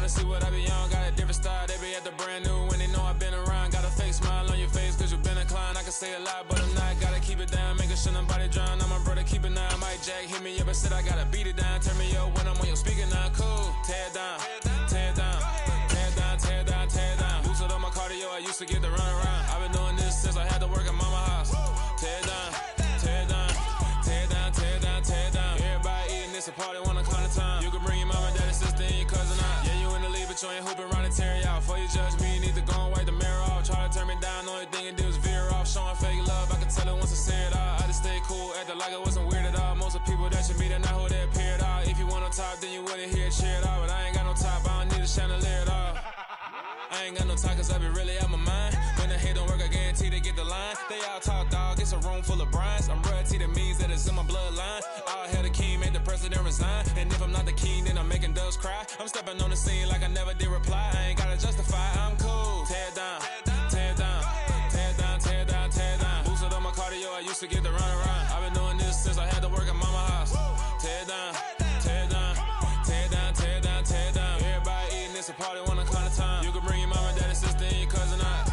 wanna see what I be on. Got a different style, they be at the brand new when they know I've been around. Got a fake smile on your face, cause you been inclined. I can say a lot, but I'm not. Gotta keep it down, making sure nobody drown. I'm my brother, keep it down. Mike Jack hit me up and said I gotta beat it down. Turn me up when I'm on your speaker now. Cool, tear it down, tear it down, tear it down, tear it down, tear it down. Boosted on my cardio, I used to get to run around. I've been doing this since I had to work at mama house. Tear it down, tear it down, tear it down, tear it down, tear it down. Everybody eating this a party, wanna count the time. You can bring your mama, daddy, sister, and your cousin out. Yeah, you in the lead, but you ain't hooping around and tear you out. Before you judge me, you need to go and wipe the mirror off. Try to turn me down, only thing it do is veer off. Showing fake love, I can tell it once I say it all. I just stay cool, acting like it wasn't weird at all. Most of the people that you meet are not who they appear at all. If you want on top, then you wouldn't hear it cheer it all. But I ain't got no top, I don't need a chandelier at all. I ain't got no time, cause I be really out my mind. When the hate don't work, I guarantee they get the line. They all talk, dog, it's a room full of brinds. I'm royalty, that means that it's in my bloodline. All hail the king, made the president resign. And if I'm not the king, then I'm making doves cry. I'm stepping on the scene like I never did reply. I ain't gotta justify, I'm cool. Tear it down, tear it down, tear it down, tear it down, tear it down. Boosted on my cardio, I used to get to run around. I've been doing this since I had to work at mama house. Tear it down, tear it down, tear it down, tear it down, tear it down. Everybody eating this a party, wanna count the time. You can bring your mama, daddy, sister, and your cousin out.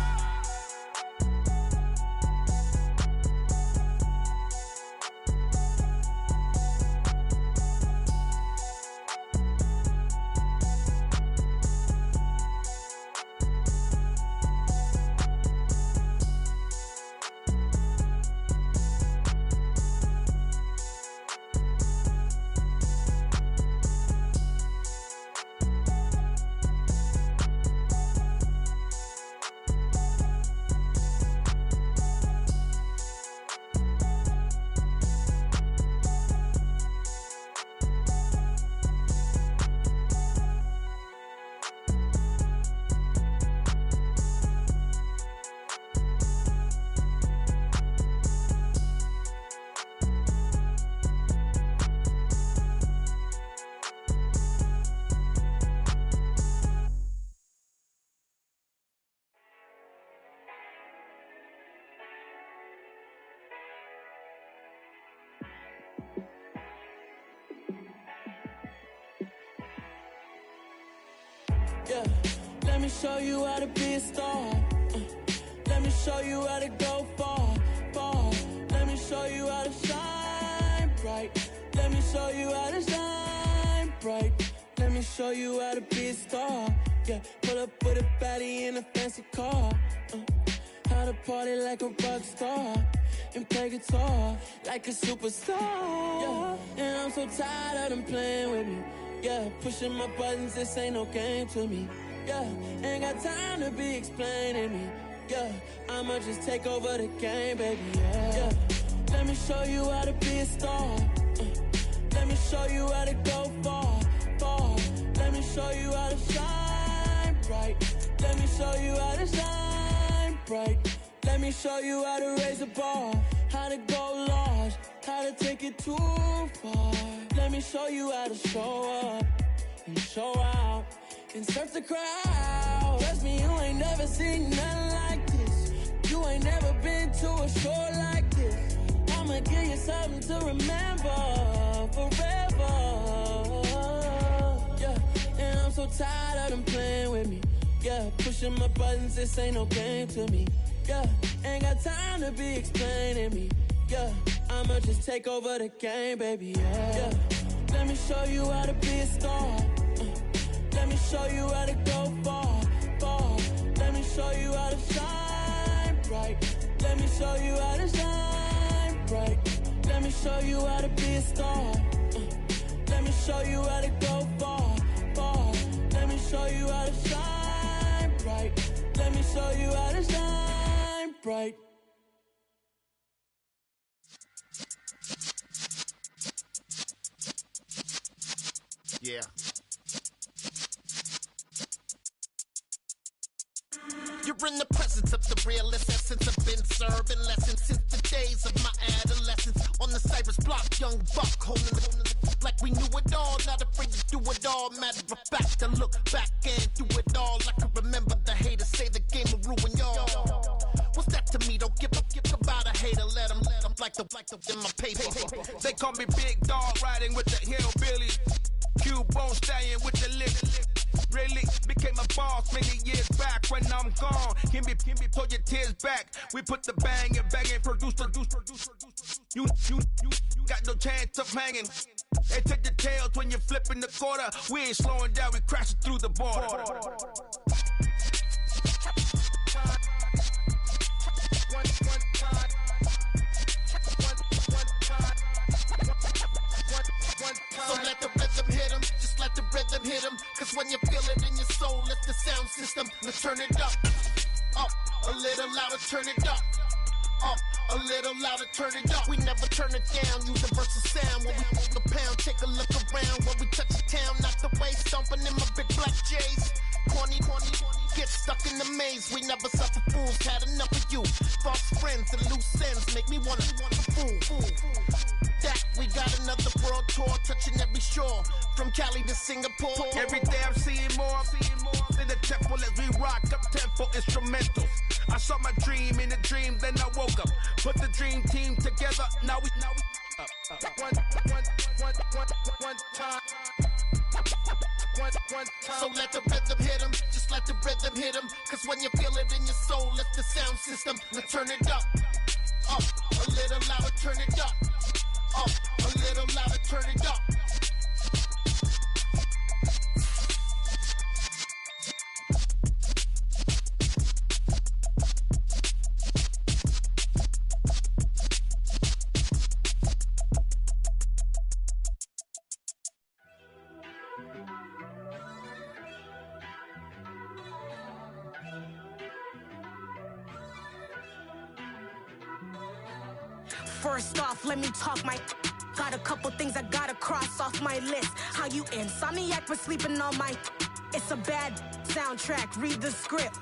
Yeah, let me show you how to be a star. Let me show you how to go far, far. Let me show you how to shine bright. Let me show you how to shine bright. Let me show you how to be a star. Yeah, pull up with a baddie in a fancy car. How to party like a rock star and play guitar like a superstar. Yeah, and I'm so tired of them playing with me. Yeah, pushing my buttons, this ain't no game to me. Yeah, ain't got time to be explaining me. Yeah, I'ma just take over the game, baby. Yeah, let me show you how to be a star. Let me show you how to go far, far. Let me show you how to shine bright. Let me show you how to shine bright. Let me show you how to raise a bar, how to go large, how to take it too far. Let me show you how to show up and show out and surf the crowd. Trust me, you ain't never seen nothing like this. You ain't never been to a show like this. I'ma give you something to remember forever. Yeah, and I'm so tired of them playing with me. Yeah, pushing my buttons, this ain't no game to me. Yeah, ain't got time to be explaining me. Yeah, I'ma just take over the game, baby. Yeah, let me show you how to be a star. Let me show you how to go far, far. Let me show you how to shine bright. Let me show you how to shine bright. Let me show you how to be a star. Let me show you how to go far, far. Let me show you how to shine bright. Let me show you how to shine bright. Yeah. You're in the presence of the realest essence. I've been serving lessons since the days of my adolescence. On the Cypress block, young buck holding the like we knew it all. Not afraid to do it all. Matter of fact, to look back and do it all. I can remember the haters say the game will ruin y'all. What's that to me? Don't give about a hater. Let them like the in my paper. They call me Big Dog, riding with the hillbillies. Cube bone stallion with the lip. Really pull your tears back. We put the bang and produce. You got no chance of hanging. They take your tails when you're flipping the quarter. We ain't slowing down, we crashing through the border. So let the rhythm hit 'em, just let the rhythm hit 'em. Cause when you feel it in your soul, it's the sound system. Let's turn it up, a little louder, turn it up. A little louder, turn it up. We never turn it down, universal sound. When we move the pound, take a look around. When we touch the town, not the way, stomping in my big black J's. Corny, get stuck in the maze. We never suffer fools, had enough of you. False friends and loose ends make me wanna fool. That we got another world tour, touching every shore, from Cali to Singapore. Every day I'm seeing more in the temple as we rock up tempo instrumentals. I saw my dream in a dream, then I woke up. Put the dream team together, now we one time. So let the rhythm hit 'em, just let the rhythm hit 'em. Cause when you feel it in your soul, it's the sound system. Let's turn it up, a little louder, turn it up, a little louder, turn it up. First off, let me talk my. Got a couple things I gotta cross off my list. How you insomniac for sleeping on my. It's a bad soundtrack, read the script.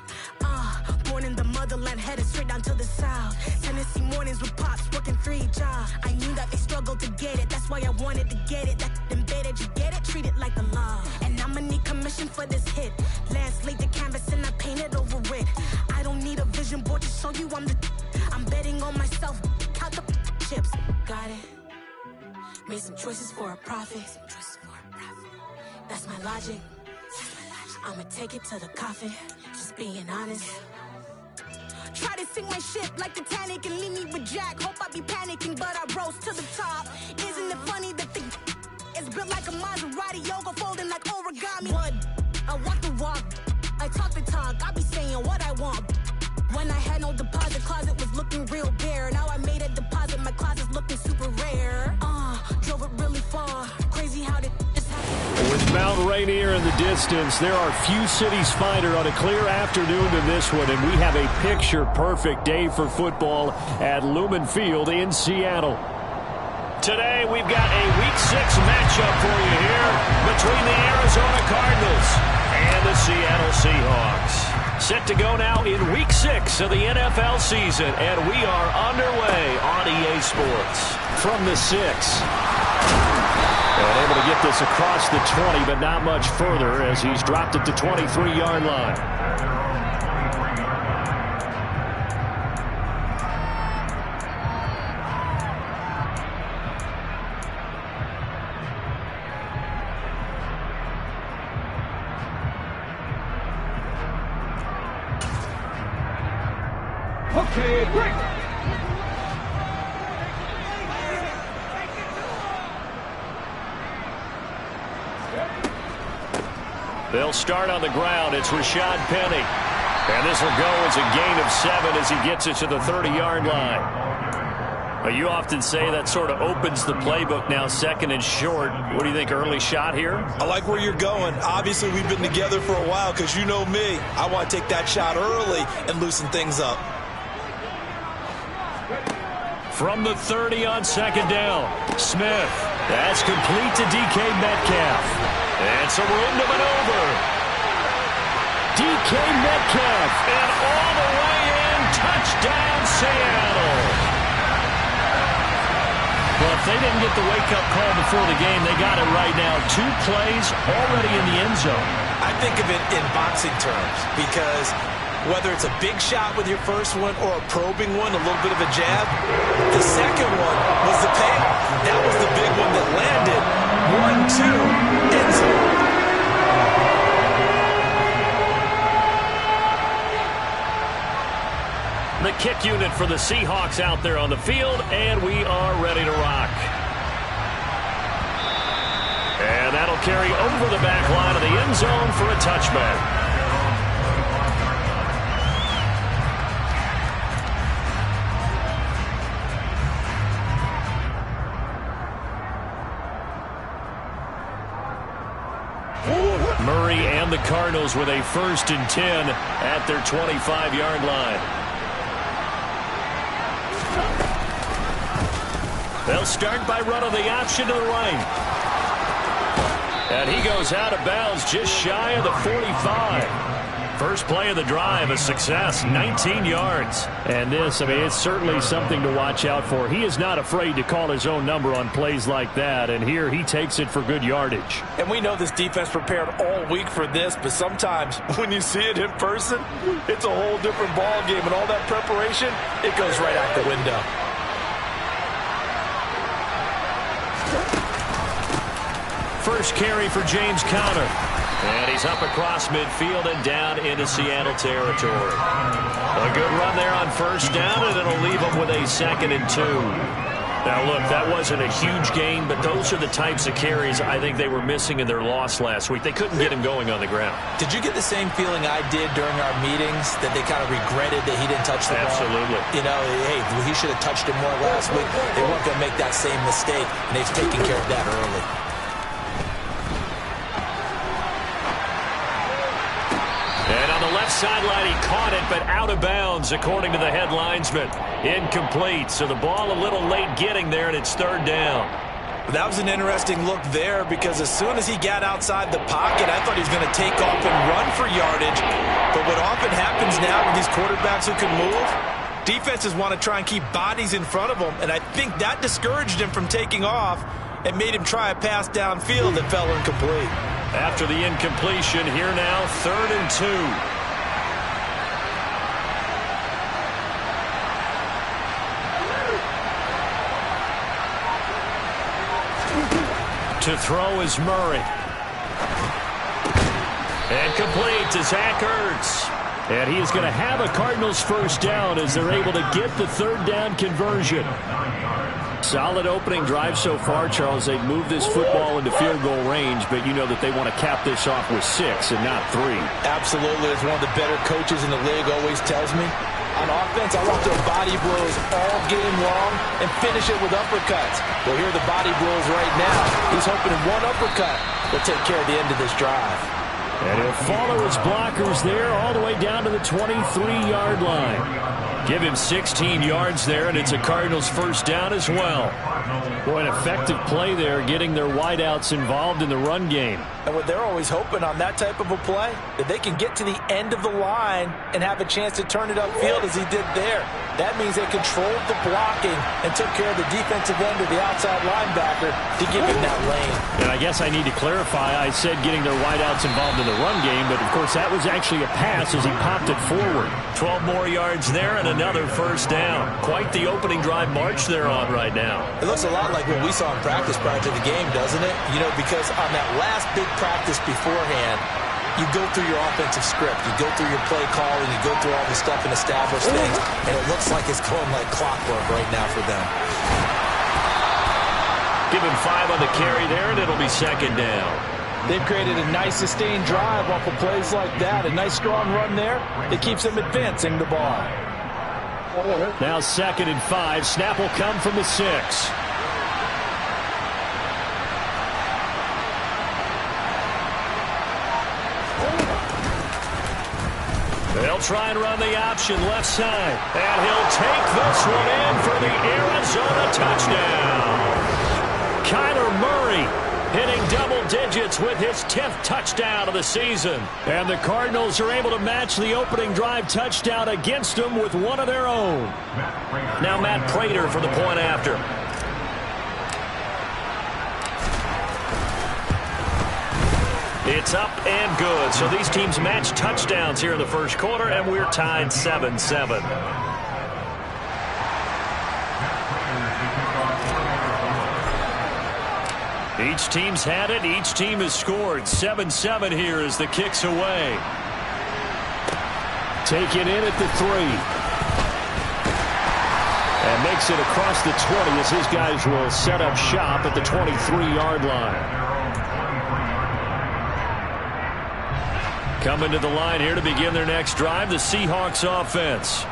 Born in the motherland, headed straight down to the south. Tennessee mornings with pops, working 3 jobs. I knew that they struggled to get it, that's why I wanted to get it. That embedded, you get it, treat it like the law. And I'ma need commission for this hit. Lance laid the canvas and I painted over it. I don't need a vision board to show you I'm betting on myself, count the chips. Got it. Made some choices for a profit. That's my logic. I'ma take it to the coffin. Just being honest. Try to sink my ship like Titanic and leave me with Jack. Hope I be panicking, but I rose to the top. Isn't it funny that the is built like a Maserati, yoga folding like origami? What? I walk the walk, I talk the talk. I be saying what I want. When I had no deposit, closet was looking real bare. Now I made a deposit, my closet's looking super rare. Drove it really far. Crazy how did this happen? With Mount Rainier in the distance, there are few cities finer on a clear afternoon than this one, and we have a picture-perfect day for football at Lumen Field in Seattle. Today, we've got a Week 6 matchup for you here between the Arizona Cardinals and the Seattle Seahawks. Set to go now in Week 6 of the NFL season, and we are underway on EA Sports. From the 6. And able to get this across the 20, but not much further as he's dropped it to 23-yard line. Okay, break. They'll start on the ground. It's Rashad Penny. And this will go as a gain of 7 as he gets it to the 30-yard line. You often say that sort of opens the playbook now, second and short. What do you think, early shot here? I like where you're going. Obviously, we've been together for a while because you know me. I want to take that shot early and loosen things up. From the 30 on second down, Smith. That's complete to DK Metcalf. And some room to maneuver. DK Metcalf. And all the way in. Touchdown, Seattle. Well, if they didn't get the wake-up call before the game, they got it right now. 2 plays already in the end zone. I think of it in boxing terms because whether it's a big shot with your first one or a probing one, a little bit of a jab, the second one was the payoff. That was the big one that landed. 1-2, end zone. kick unit for the Seahawks out there on the field, and we are ready to rock. And that'll carry over the back line of the end zone for a touchback. Murray and the Cardinals with a 1st and 10 at their 25-yard line. They'll start by running the option to the right. And he goes out of bounds just shy of the 45. First play of the drive, a success, 19 yards. And this, I mean, it's certainly something to watch out for. He is not afraid to call his own number on plays like that, and here he takes it for good yardage. And we know this defense prepared all week for this, but sometimes when you see it in person, it's a whole different ball game, and all that preparation, it goes right out the window. First carry for James Conner. And he's up across midfield and down into Seattle territory. A good run there on 1st down, and it'll leave him with a 2nd and 2. Now, look, that wasn't a huge gain, but those are the types of carries I think they were missing in their loss last week. They couldn't get him going on the ground. Did you get the same feeling I did during our meetings, that they kind of regretted that he didn't touch the ball? Absolutely. You know, hey, he should have touched it more last week. They weren't going to make that same mistake, and they've taken care of that early. And on the left sideline, he caught it, but out of bounds, according to the head linesman. Incomplete, so the ball a little late getting there, and it's 3rd down. That was an interesting look there, because as soon as he got outside the pocket, I thought he was going to take off and run for yardage. But what often happens now with these quarterbacks who can move, defenses want to try and keep bodies in front of them, and I think that discouraged him from taking off and made him try a pass downfield that fell incomplete. After the incompletion, here now, 3rd and 2. To throw is Murray. And complete to Zach Ertz. And he is going to have a Cardinals 1st down as they're able to get the 3rd down conversion. Solid opening drive so far, Charles. They've moved this football into field goal range, but you know that they want to cap this off with 6 and not 3. Absolutely. As one of the better coaches in the league always tells me, on offense, I want their body blows all game long and finish it with uppercuts. Well, here are the body blows right now. He's hoping one uppercut will take care of the end of this drive. And he'll follow his blockers there all the way down to the 23-yard line. Give him 16 yards there, and it's a Cardinals 1st down as well. Boy, an effective play there, getting their wideouts involved in the run game. And what they're always hoping on that type of a play, that they can get to the end of the line and have a chance to turn it upfield as he did there. That means they controlled the blocking and took care of the defensive end or the outside linebacker to give him that lane. And I guess I need to clarify, I said getting their wideouts involved in the run game, but of course that was actually a pass as he popped it forward. 12 more yards there and another 1st down. Quite the opening drive march they're on right now. It looks a lot like what we saw in practice prior to the game, doesn't it? You know, because on that last big practice beforehand, you go through your offensive script, you go through your play calling, you go through all the stuff and establish things, and it looks like it's going like clockwork right now for them. Give him 5 on the carry there, and it'll be 2nd down. They've created a nice sustained drive off of plays like that, a nice strong run there. It keeps them advancing the ball. Now 2nd and 5. Snap will come from the 6. They'll try and run the option left side. And he'll take this one in for the Arizona touchdown. Kyler Murray hitting double digits with his 10th touchdown of the season. And the Cardinals are able to match the opening drive touchdown against them with one of their own. Now Matt Prater for the point after. It's up and good. So these teams match touchdowns here in the first quarter, and we're tied 7-7. Each team's had it. Each team has scored. 7-7 here as the kick's away. Taken in at the 3. And makes it across the 20 as his guys will set up shop at the 23-yard line. Coming to the line here to begin their next drive, the Seahawks offense.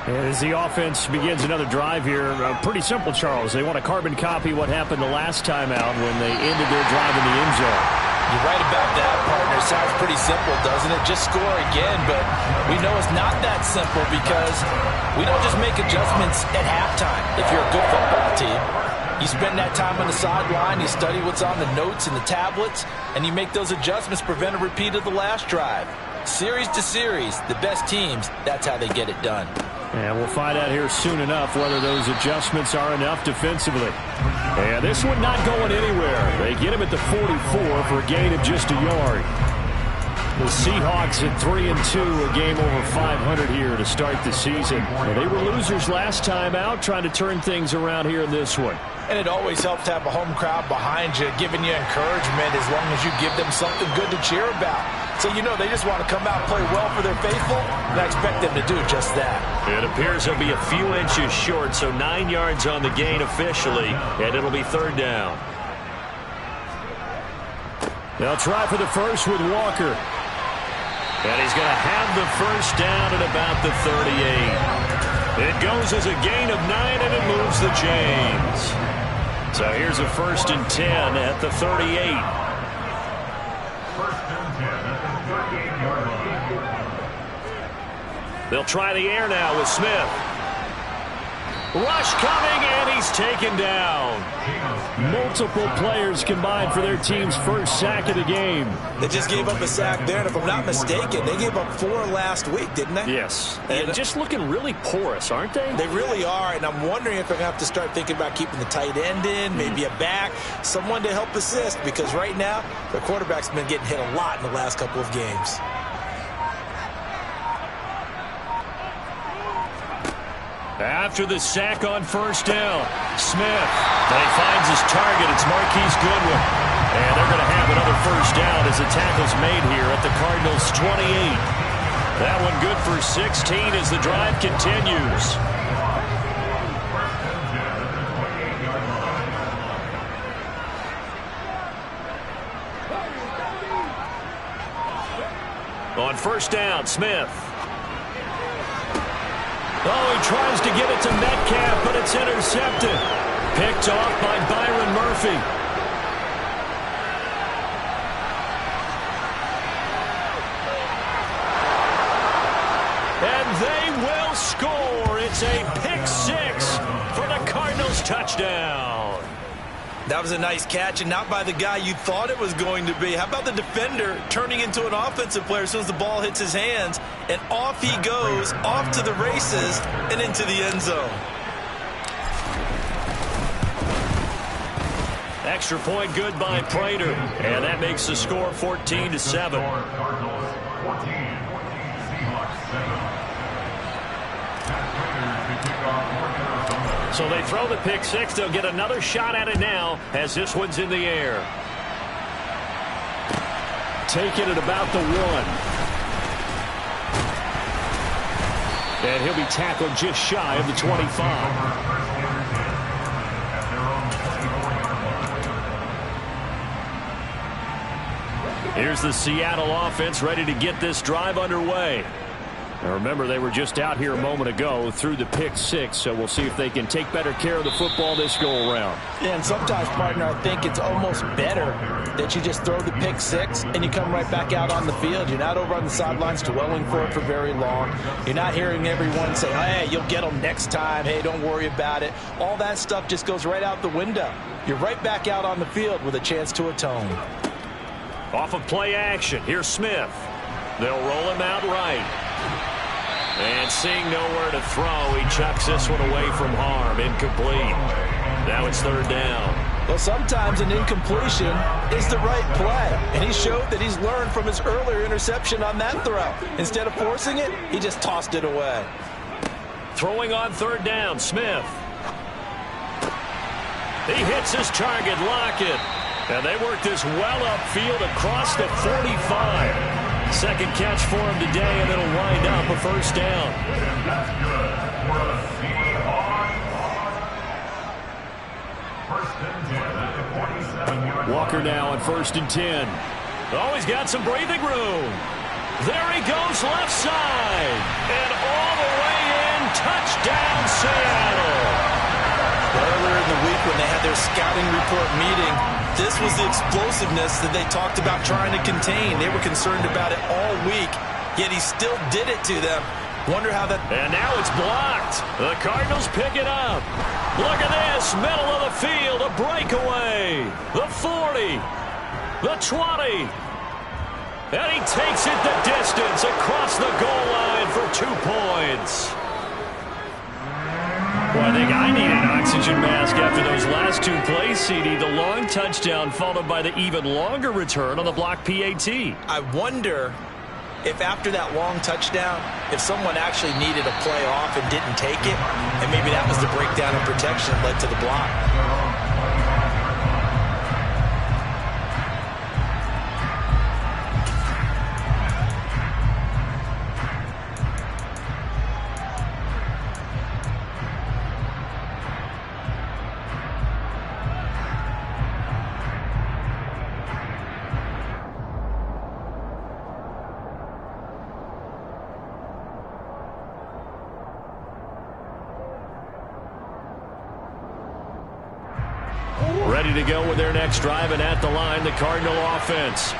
As the offense begins another drive here, pretty simple, Charles. They want to carbon copy what happened the last time out when they ended their drive in the end zone. You're right about that, partner. Sounds pretty simple, doesn't it? Just score again, but we know it's not that simple because we don't just make adjustments at halftime if you're a good football team. You spend that time on the sideline, you study what's on the notes and the tablets, and you make those adjustments to prevent a repeat of the last drive. Series to series, the best teams, that's how they get it done. And we'll find out here soon enough whether those adjustments are enough defensively. And this one not going anywhere. They get him at the 44 for a gain of just a yard. The Seahawks at 3-2, a game over 500 here to start the season. And they were losers last time out, trying to turn things around here in this one. And it always helps to have a home crowd behind you, giving you encouragement as long as you give them something good to cheer about. So you know they just want to come out and play well for their faithful, and I expect them to do just that. It appears they'll be a few inches short, so 9 yards on the gain officially, and it'll be third down. They'll try for the first with Walker. And he's going to have the first down at about the 38. It goes as a gain of 9, and it moves the chains. So here's a 1st and 10 at the 38. They'll try the air now with Smith. Rush coming, and he's taken down. Multiple players combined for their team's first sack of the game. They just gave up a sack there, and if I'm not mistaken, they gave up 4 last week, didn't they? Yes. And just looking really porous, aren't they? They really are, and I'm wondering if they're going to have to start thinking about keeping the tight end in, maybe a back, someone to help assist, because right now, their quarterback's been getting hit a lot in the last couple of games. After the sack on first down, Smith. And he finds his target. It's Marquise Goodwin. And they're going to have another first down as the tackle's made here at the Cardinals' 28. That one good for 16 as the drive continues. On first down, Smith. Oh, he tries to get it to Metcalf, but it's intercepted. Picked off by Byron Murphy. And they will score. It's a pick 6 for the Cardinals touchdown. That was a nice catch, and not by the guy you thought it was going to be. How about the defender turning into an offensive player as soon as the ball hits his hands, and off he goes, off to the races, and into the end zone. Extra point good by Prater, and that makes the score 14-7. So they throw the pick 6. They'll get another shot at it now as this one's in the air. Take it at about the 1. And he'll be tackled just shy of the 25. Here's the Seattle offense ready to get this drive underway. Now remember, they were just out here a moment ago through the pick 6, so we'll see if they can take better care of the football this go-around. Yeah, and sometimes, partner, I think it's almost better that you just throw the pick 6 and you come right back out on the field. You're not over on the sidelines dwelling for it for very long. You're not hearing everyone say, hey, you'll get them next time. Hey, don't worry about it. All that stuff just goes right out the window. You're right back out on the field with a chance to atone. Off of play action, here's Smith. They'll roll him out right. And seeing nowhere to throw, he chucks this one away from harm. Incomplete. Now it's third down. Well, sometimes an incompletion is the right play. And he showed that he's learned from his earlier interception on that throw. Instead of forcing it, he just tossed it away. Throwing on third down, Smith. He hits his target, Lockett. And they work this well upfield across the 45. Second catch for him today, and it'll wind up a first down. Walker now on 1st and 10. Oh, he's got some breathing room. There he goes left side. And all the way in, touchdown Seattle. Earlier in the week when they had their scouting report meeting, this was the explosiveness that they talked about trying to contain. They were concerned about it all week, yet he still did it to them. Wonder how that... And now it's blocked. The Cardinals pick it up. Look at this, middle of the field, a breakaway. The 40, the 20. And he takes it the distance across the goal line for 2 points. Well, I think I need an oxygen mask after those last 2 plays, CD. The long touchdown followed by the even longer return on the block PAT. I wonder if after that long touchdown, if someone actually needed a play off and didn't take it, and maybe that was the breakdown in protection that led to the block. Ready to go with their next drive, and at the line, the Cardinal offense.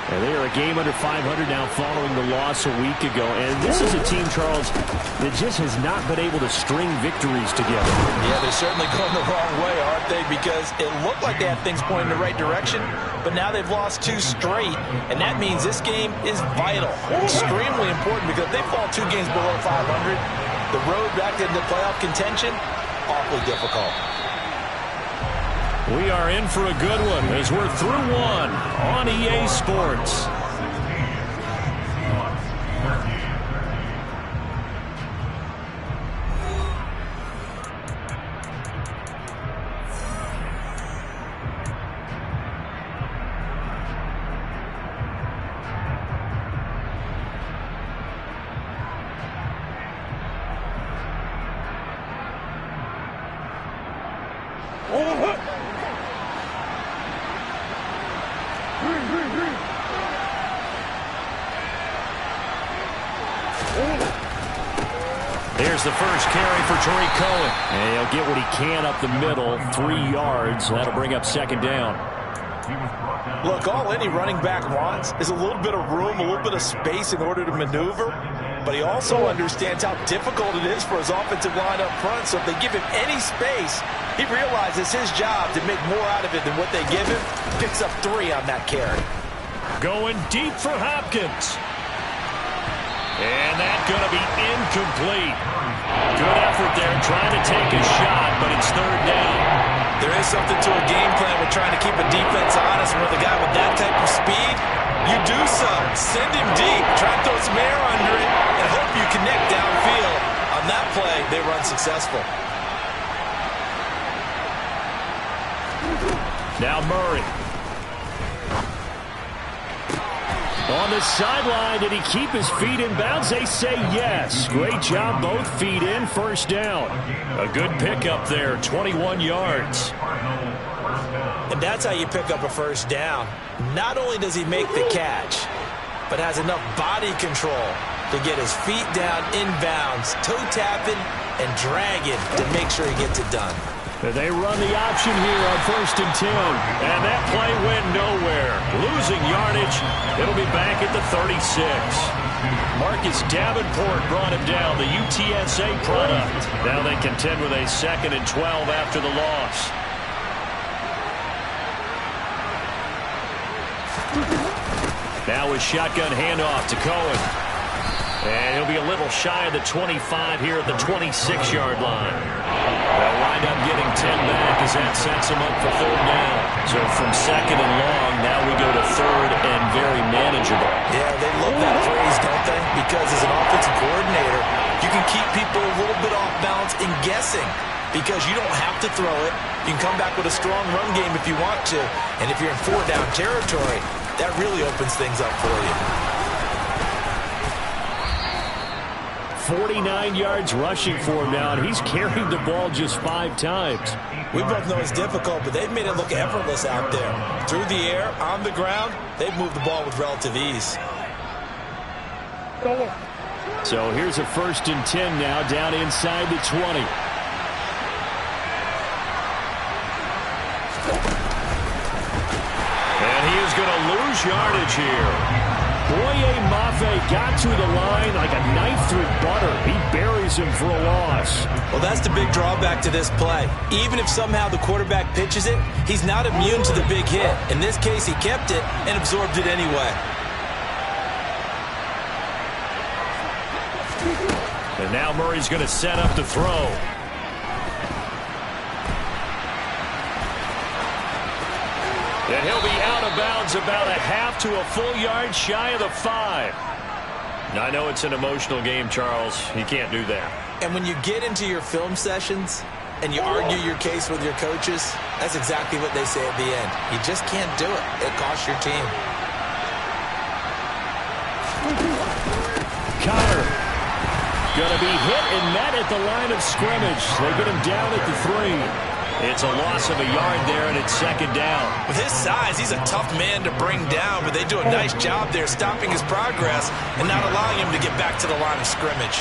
And they are a game under 500 now following the loss a week ago. And this is a team, Charles, that just has not been able to string victories together. Yeah, they're certainly going the wrong way, aren't they? Because it looked like they had things pointing in the right direction, but now they've lost 2 straight, and that means this game is vital, extremely important, because if they fall 2 games below 500, the road back into playoff contention, awfully difficult. We are in for a good one as we're through 1 on EA Sports. There's the first carry for Tariq Cohen. And he'll get what he can up the middle, 3 yards. That'll bring up 2nd down. Look, all any running back wants is a little bit of room, a little bit of space in order to maneuver. But he also understands how difficult it is for his offensive line up front. So if they give him any space, he realizes his job to make more out of it than what they give him. Picks up 3 on that carry. Going deep for Hopkins. And that's going to be incomplete. Good effort there trying to take a shot, but it's 3rd down. There is something to a game plan with trying to keep a defense honest. With a guy with that type of speed, you do so. Send him deep. Try to throw some air under it and hope you connect downfield. On that play, they were unsuccessful. Now Murray. On the sideline, did he keep his feet in bounds? They say yes. Great job, both feet in, 1st down. A good pickup there, 21 yards. And that's how you pick up a 1st down. Not only does he make the catch, but has enough body control to get his feet down inbounds, toe tapping and dragging to make sure he gets it done. They run the option here on 1st and 10. And that play went nowhere. Losing yardage. It'll be back at the 36. Marcus Davenport brought him down, the UTSA product. Now they contend with a 2nd and 12 after the loss. Now a shotgun handoff to Cohen. And he'll be a little shy of the 25 here at the 26-yard line. They'll wind up getting 10 back as that sets him up for 3rd down. So from 2nd and long, now we go to 3rd and very manageable. Yeah, they love that phrase, don't they? Because as an offensive coordinator, you can keep people a little bit off balance and guessing. Because you don't have to throw it. You can come back with a strong run game if you want to. And if you're in 4-down territory, that really opens things up for you. 49 yards rushing for him now, and he's carried the ball just 5 times. We both know it's difficult, but they've made it look effortless out there. Through the air, on the ground, they've moved the ball with relative ease. So here's a 1st and 10 now, down inside the 20. And he is going to lose yardage here. Boye Mafe got to the line like a knife through butter. He buries him for a loss. Well, that's the big drawback to this play. Even if somehow the quarterback pitches it, he's not immune to the big hit. In this case, he kept it and absorbed it anyway. And now Murray's going to set up to throw. And he'll be out of bounds about a half to a full yard shy of the 5. Now, I know it's an emotional game, Charles. You can't do that. And when you get into your film sessions and you argue your case with your coaches, that's exactly what they say at the end. You just can't do it. It costs your team. Connor going to be hit and met at the line of scrimmage. They get him down at the 3. It's a loss of a yard there, and it's 2nd down. With his size, he's a tough man to bring down, but they do a nice job there stopping his progress and not allowing him to get back to the line of scrimmage.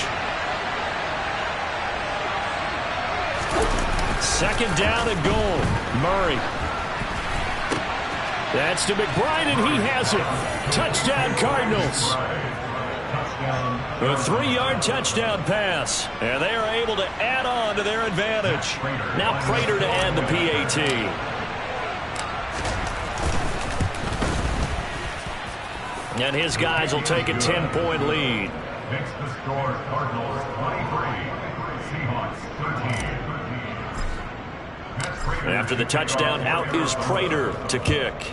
2nd down and goal. Murray. That's to McBride, and he has it. Touchdown, Cardinals. A 3-yard touchdown pass, and they are able to add on to their advantage. Now Prater to add the PAT. And his guys will take a 10-point lead. Next to score, Cardinals 23, Seahawks 13. After the touchdown, out is Prater to kick.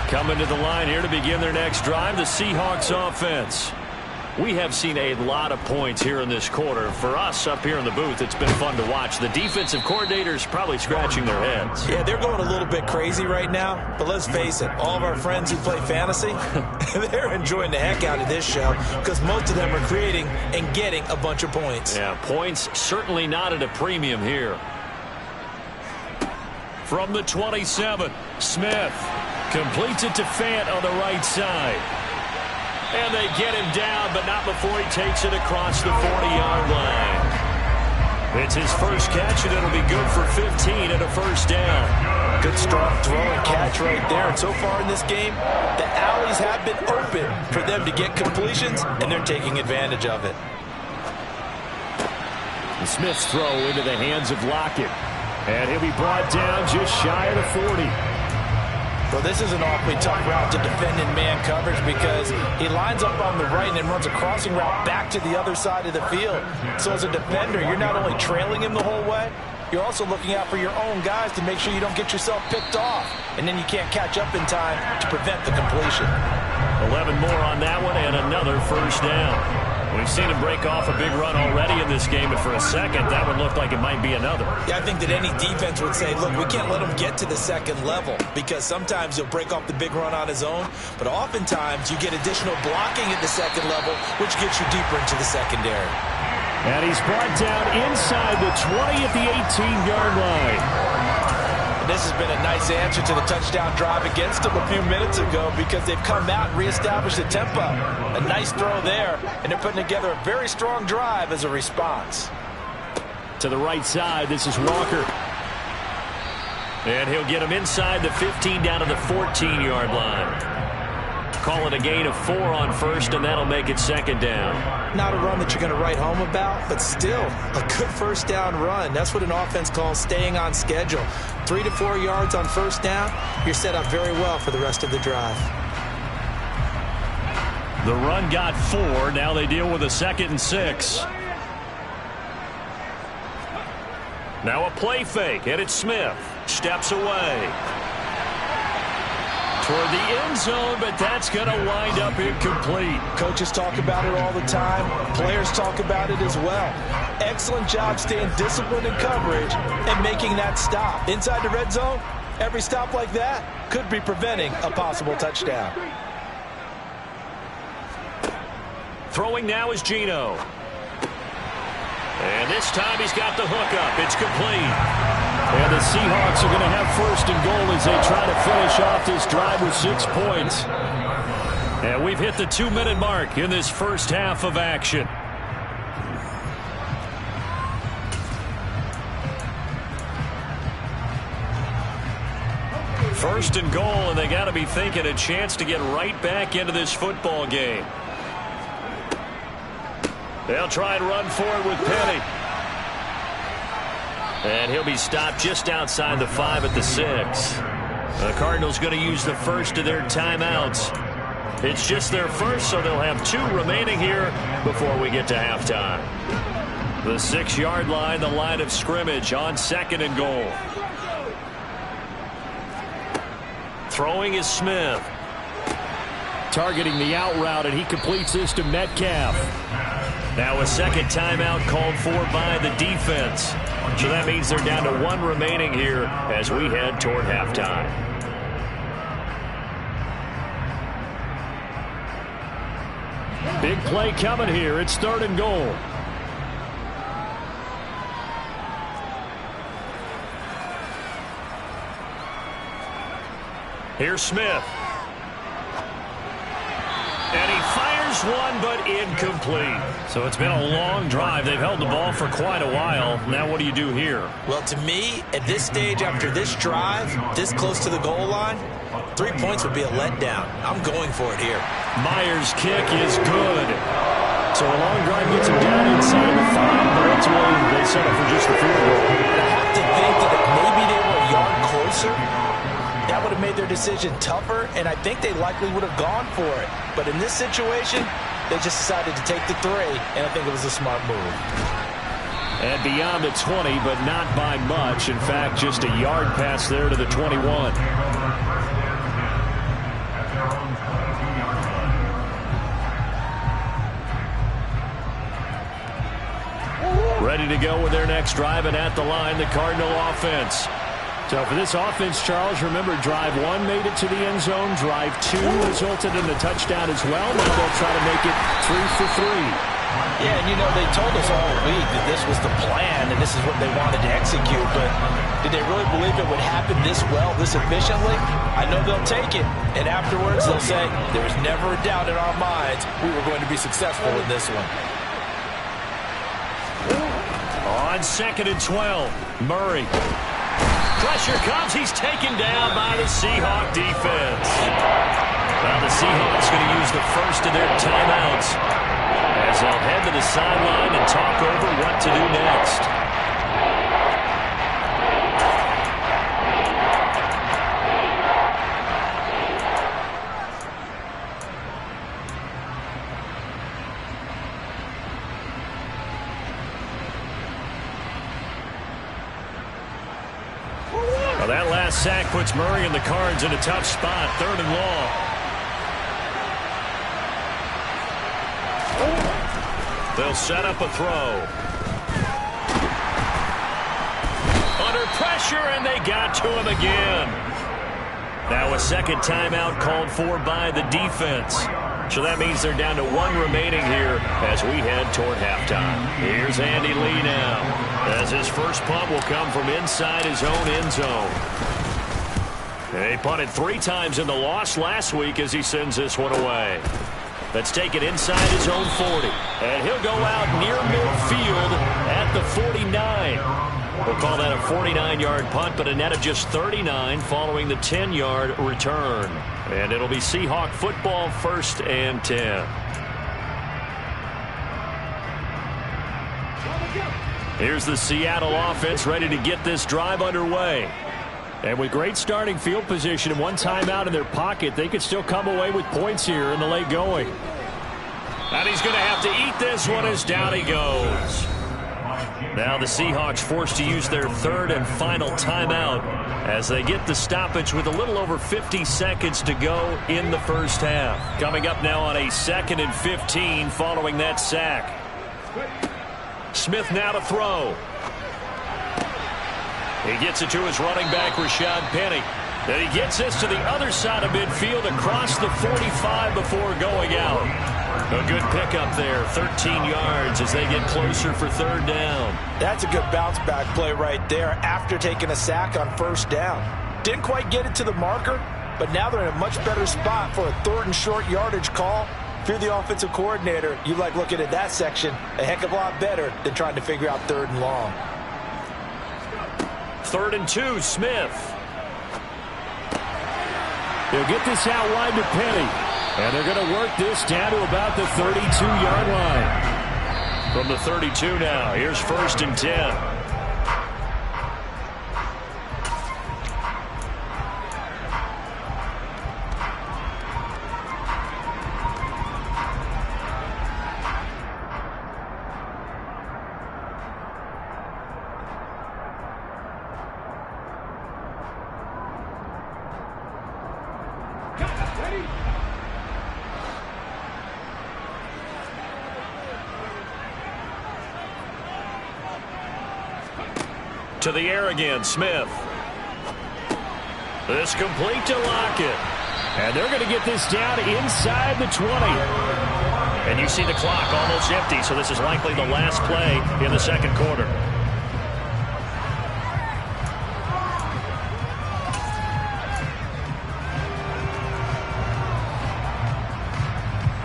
Coming to the line here to begin their next drive, the Seahawks offense. We have seen a lot of points here in this quarter. For us up here in the booth, it's been fun to watch. The defensive coordinators probably scratching their heads. Yeah, they're going a little bit crazy right now, but let's face it, all of our friends who play fantasy, they're enjoying the heck out of this show because most of them are creating and getting a bunch of points. Yeah, points certainly not at a premium here. From the 27, Smith completes it to Fant on the right side. And they get him down, but not before he takes it across the 40-yard line. It's his first catch, and it'll be good for 15 and a 1st down. Good strong throw and catch right there. And so far in this game, the alleys have been open for them to get completions, and they're taking advantage of it. And Smith's throw into the hands of Lockett. And he'll be brought down just shy of the 40. Well, this is an awfully tough route to defend in man coverage because he lines up on the right and then runs a crossing route back to the other side of the field. So as a defender, you're not only trailing him the whole way, you're also looking out for your own guys to make sure you don't get yourself picked off. And then you can't catch up in time to prevent the completion. 11 more on that one and another 1st down. We've seen him break off a big run already in this game, but for a second, that one looked like it might be another. Yeah, I think that any defense would say, look, we can't let him get to the 2nd level because sometimes he'll break off the big run on his own, but oftentimes you get additional blocking at the 2nd level, which gets you deeper into the secondary. And he's brought down inside the 20 at the 18-yard line. This has been a nice answer to the touchdown drive against them a few minutes ago because they've come out and reestablished the tempo. A nice throw there, and they're putting together a very strong drive as a response. To the right side, this is Walker. And he'll get him inside the 15 down to the 14-yard line. Call it a gain of 4 on 1st, and that'll make it 2nd down. Not a run that you're going to write home about, but still a good 1st down run. That's what an offense calls staying on schedule. 3 to 4 yards on 1st down, you're set up very well for the rest of the drive. The run got 4. Now they deal with a 2nd and 6. Now a play fake, and it's Smith. Steps away. toward the end zone, but that's going to wind up incomplete. Coaches talk about it all the time. Players talk about it as well. Excellent job staying disciplined in coverage and making that stop. Inside the red zone, every stop like that could be preventing a possible touchdown. Throwing now is Geno. And this time he's got the hook up. It's complete. And the Seahawks are going to have first and goal as they try to finish off this drive with 6 points. And we've hit the 2-minute mark in this first half of action. First and goal, and they got to be thinking a chance to get right back into this football game. They'll try and run for it with Penny. And he'll be stopped just outside the 5 at the 6. The Cardinals going to use the first of their timeouts. It's just their first, so they'll have 2 remaining here before we get to halftime. The 6-yard line, the line of scrimmage on 2nd and goal. Throwing is Smith. Targeting the out route, and he completes this to Metcalf. Now a second timeout called for by the defense. So that means they're down to 1 remaining here as we head toward halftime. Big play coming here. It's 3rd and goal. Here's Smith. And he fires one, but incomplete. So it's been a long drive. They've held the ball for quite a while. Now what do you do here? Well, to me, at this stage, after this drive, this close to the goal line, 3 points would be a letdown. I'm going for it here. Myers' kick is good. So a long drive gets him down inside the 5, but ultimately they settle for just the field goal. I have to think that if maybe they were a yard closer, that would have made their decision tougher, and I think they likely would have gone for it. But in this situation, they just decided to take the 3, and I think it was a smart move. And beyond the 20, but not by much. In fact, just a yard pass there to the 21. Ready to go with their next drive, and at the line, the Cardinal offense. So for this offense, Charles, remember drive 1 made it to the end zone. Drive 2 resulted in a touchdown as well. Now they'll try to make it 3 for 3. Yeah, and you know, they told us all week that this was the plan and this is what they wanted to execute. But did they really believe it would happen this well, this efficiently? I know they'll take it. And afterwards, they'll say, there was never a doubt in our minds we were going to be successful in this one. On 2nd and 12, Murray. Pressure comes. He's taken down by the Seahawk defense. Now the Seahawks going to use the first of their timeouts as they'll head to the sideline and talk over what to do next. That last sack puts Murray and the Cards in a tough spot. 3rd and long. They'll set up a throw. Under pressure, and they got to him again. Now a second timeout called for by the defense. So that means they're down to 1 remaining here as we head toward halftime. Here's Andy Lee now, as his first punt will come from inside his own end zone. He punted 3 times in the loss last week as he sends this one away. Let's take it inside his own 40. And he'll go out near midfield at the 49. We'll call that a 49-yard punt, but a net of just 39 following the 10-yard return. And it'll be Seahawk football, 1st and 10. Here's the Seattle offense ready to get this drive underway. And with great starting field position and 1 timeout in their pocket, they could still come away with points here in the late going. And he's going to have to eat this one as down he goes. Now the Seahawks forced to use their third and final timeout as they get the stoppage with a little over 50 seconds to go in the first half. Coming up now on a 2nd and 15 following that sack. Smith now to throw. He gets it to his running back, Rashad Penny. Then he gets this to the other side of midfield across the 45 before going out. A good pickup there, 13 yards as they get closer for third down. That's a good bounce-back play right there after taking a sack on first down. Didn't quite get it to the marker, but now they're in a much better spot for a third and short yardage call. If you're the offensive coordinator, you like looking at that section a heck of a lot better than trying to figure out third and long. 3rd and 2, Smith. They'll get this out wide to Penny. And they're going to work this down to about the 32-yard line. From the 32 now, here's 1st and 10. To the air again, Smith. This complete to Lockett. And they're going to get this down inside the 20. And you see the clock almost empty, so this is likely the last play in the second quarter.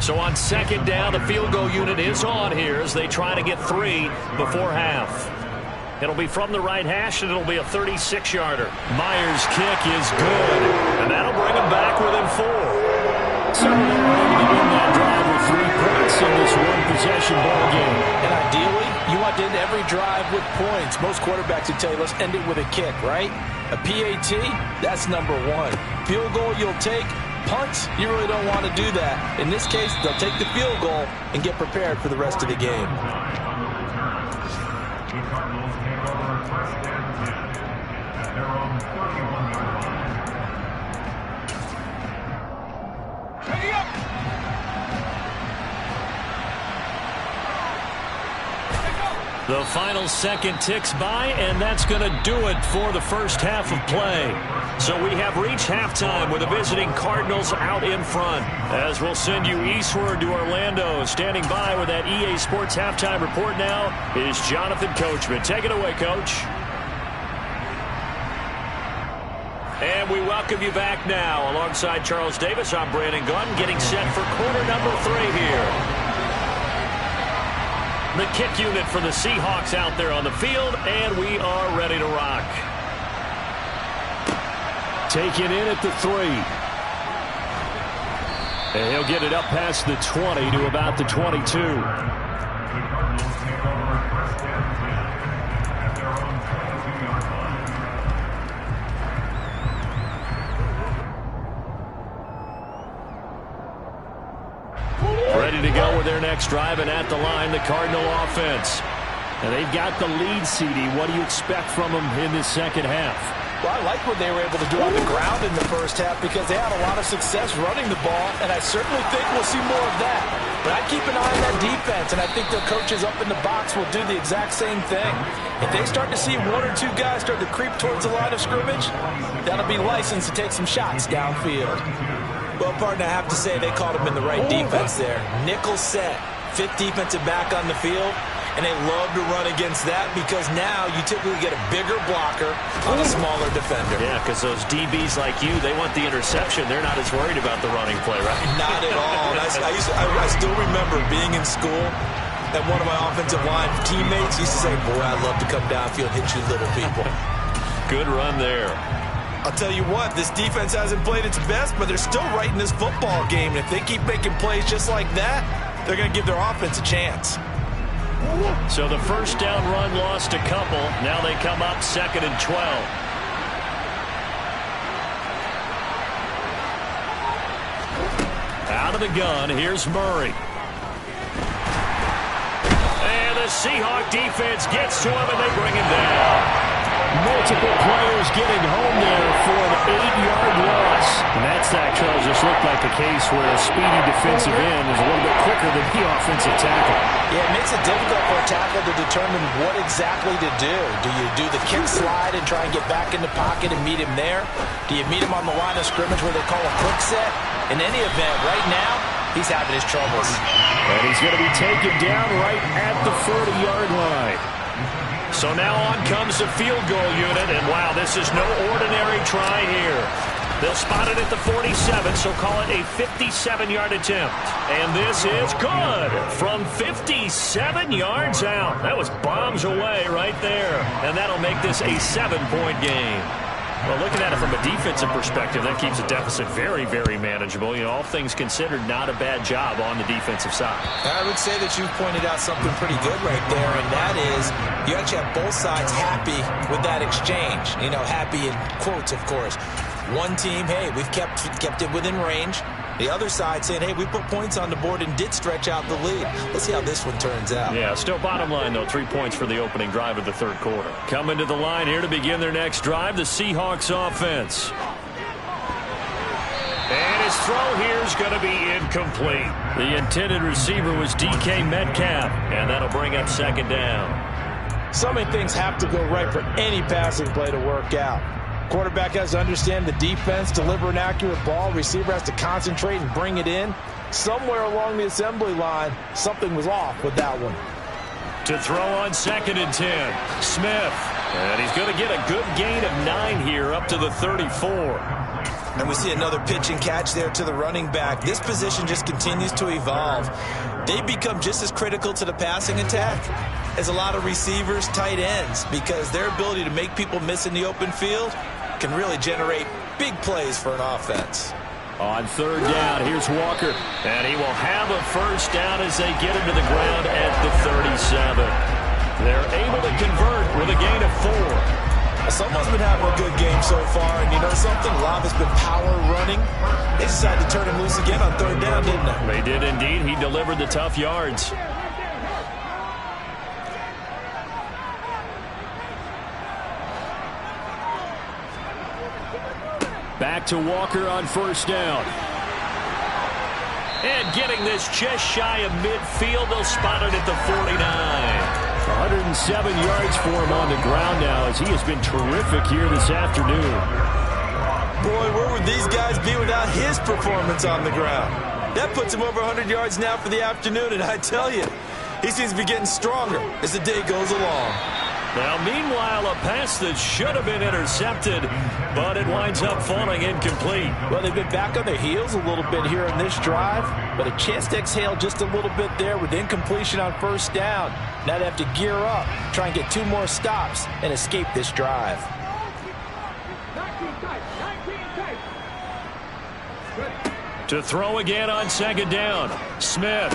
So on 2nd down, the field goal unit is on here as they try to get 3 before half. It'll be from the right hash, and it'll be a 36-yarder. Myers' kick is good, and that'll bring him back within 4. So they're able to win that drive with 3 points in this one-possession ball game. And ideally, you want to end every drive with points. Most quarterbacks would tell you, let's end it with a kick, right? A PAT, that's number 1. Field goal you'll take. Punts, you really don't want to do that. In this case, they'll take the field goal and get prepared for the rest of the game. The final second ticks by, and that's going to do it for the first half of play. So we have reached halftime with the visiting Cardinals out in front. As we'll send you eastward to Orlando. Standing by with that EA Sports halftime report now is Jonathan Coachman. Take it away, Coach. And we welcome you back now. Alongside Charles Davis, I'm Brandon Gunn, getting set for quarter number 3 here. The kick unit for the Seahawks out there on the field, and we are ready to rock. Taken in at the 3. And he'll get it up past the 20 to about the 22. Ready to go with their next drive, and at the line, the Cardinal offense. And they've got the lead, CD. What do you expect from them in this second half? Well, I like what they were able to do on the ground in the first half because they had a lot of success running the ball, and I certainly think we'll see more of that. But I keep an eye on that defense, and I think their coaches up in the box will do the exact same thing. If they start to see 1 or 2 guys start to creep towards the line of scrimmage, that'll be licensed to take some shots downfield. Well, partner, I have to say they called him in the right defense there. Nickel set, 5th defensive back on the field, and they love to run against that because now you typically get a bigger blocker on a smaller defender. Yeah, because those DBs like you, they want the interception. They're not as worried about the running play, right? Not at all. I still remember being in school, and one of my offensive line teammates used to say, boy, I'd love to come downfield and hit you little people. Good run there. I'll tell you what, this defense hasn't played its best, but they're still right in this football game. And if they keep making plays just like that, they're going to give their offense a chance. So the first down run lost a couple. Now they come up 2nd and 12. Out of the gun, here's Murray. And the Seahawks defense gets to him, and they bring him down. Multiple players getting home there for an 8-yard loss. And that sack, Charles, just looked like the case where a speedy defensive end is a little bit quicker than the offensive tackle. Yeah, it makes it difficult for a tackle to determine what exactly to do. Do you do the kick slide and try and get back in the pocket and meet him there? Do you meet him on the line of scrimmage where they call a quick set? In any event, right now, he's having his troubles. And he's going to be taken down right at the 40-yard line. So now on comes the field goal unit, and wow, this is no ordinary try here. They'll spot it at the 47, so call it a 57-yard attempt. And this is good from 57 yards out. That was bombs away right there. And that'll make this a 7-point game. Well, looking at it from a defensive perspective, that keeps the deficit very, very manageable. You know, all things considered, not a bad job on the defensive side. I would say that you pointed out something pretty good right there, and that is you actually have both sides happy with that exchange. You know, happy in quotes, of course. One team, hey, we've kept it within range. The other side saying, hey, we put points on the board and did stretch out the lead. Let's see how this one turns out. Yeah, still bottom line, though, 3 points for the opening drive of the third quarter. Coming to the line here to begin their next drive, the Seahawks offense. And his throw here is going to be incomplete. The intended receiver was DK Metcalf, and that'll bring up second down. So many things have to go right for any passing play to work out. Quarterback has to understand the defense, deliver an accurate ball. Receiver has to concentrate and bring it in. Somewhere along the assembly line, something was off with that one. To throw on 2nd and 10, Smith. And he's going to get a good gain of 9 here up to the 34. And we see another pitch and catch there to the running back. This position just continues to evolve. They become just as critical to the passing attack as a lot of receivers, tight ends, because their ability to make people miss in the open field can really generate big plays for an offense. On 3rd down, here's Walker. And he will have a first down as they get him to the ground at the 37. They're able to convert with a gain of 4. Someone's been having a good game so far, and you know something? Love has been power running. They decided to turn him loose again on 3rd down, didn't they? They did indeed. He delivered the tough yards. Back to Walker on 1st down. And getting this just shy of midfield, they'll spot it at the 49. 107 yards for him on the ground now as he has been terrific here this afternoon. Boy, where would these guys be without his performance on the ground? That puts him over 100 yards now for the afternoon, and I tell you, he seems to be getting stronger as the day goes along. Now, meanwhile, a pass that should have been intercepted, but it winds up falling incomplete. Well, they've been back on their heels a little bit here in this drive, but a chance to exhale just a little bit there with incompletion on 1st down. Now they have to gear up, try and get 2 more stops, and escape this drive. To throw again on 2nd down. Smith